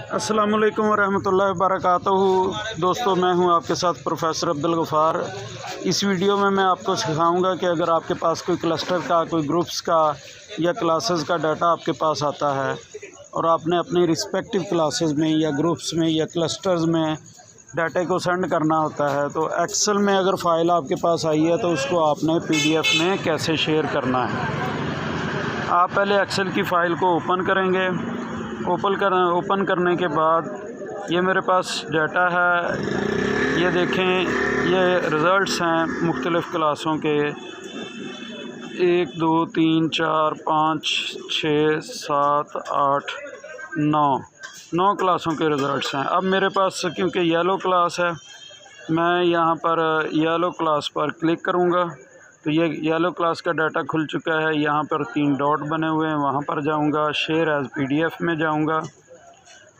अस्सलामुअलैकुम वरहमतुल्लाहि वबरकातुहू। दोस्तों, मैं हूं आपके साथ प्रोफेसर अब्दुल गफ़ार। इस वीडियो में मैं आपको सिखाऊंगा कि अगर आपके पास कोई क्लस्टर का, कोई ग्रुप्स का या क्लासेस का डाटा आपके पास आता है और आपने अपनी रिस्पेक्टिव क्लासेस में या ग्रुप्स में या क्लस्टर्स में डाटे को सेंड करना होता है, तो एक्सेल में अगर फ़ाइल आपके पास आई है तो उसको आपने पीडीएफ में कैसे शेयर करना है। आप पहले एक्सेल की फ़ाइल को ओपन करेंगे। ओपन करने के बाद ये मेरे पास डाटा है, ये देखें, ये रिज़ल्ट्स हैं मुख्तलिफ़ क्लासों के। 1 2 3 4 5 6 7 8 9 क्लासों के रिज़ल्ट्स हैं। अब मेरे पास क्योंकि येलो क्लास है, मैं यहाँ पर येलो क्लास पर क्लिक करूँगा तो ये येलो क्लास का डाटा खुल चुका है। यहाँ पर 3 डॉट बने हुए हैं, वहाँ पर जाऊँगा, शेयर एज़ पीडीएफ में जाऊँगा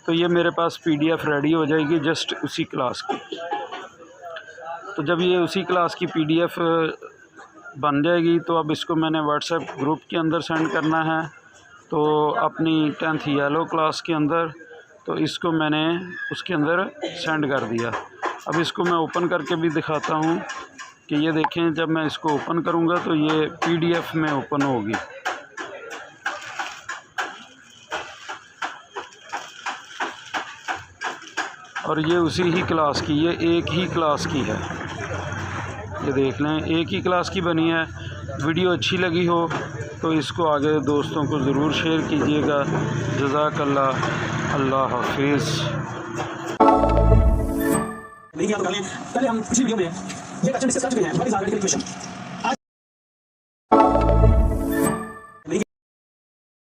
तो ये मेरे पास पीडीएफ रेडी हो जाएगी जस्ट उसी क्लास की। तो जब ये उसी क्लास की पीडीएफ बन जाएगी तो अब इसको मैंने व्हाट्सएप ग्रुप के अंदर सेंड करना है, तो अपनी 10th येलो क्लास के अंदर, तो इसको मैंने उसके अंदर सेंड कर दिया। अब इसको मैं ओपन करके भी दिखाता हूँ कि ये देखें, जब मैं इसको ओपन करूँगा तो ये पीडीएफ में ओपन होगी। और ये उसी ही क्लास की, ये एक ही क्लास की है, ये देख लें, एक ही क्लास की बनी है। वीडियो अच्छी लगी हो तो इसको आगे दोस्तों को ज़रूर शेयर कीजिएगा। जज़ाकल्लाह, अल्लाह हाफिज़। नहीं किया तो कर लें। पहले हम पिछली वीडियो में ये क्वेश्चन डिस्कस कर चुके हैं, व्हाट इज आर्टिकल इक्वेशन।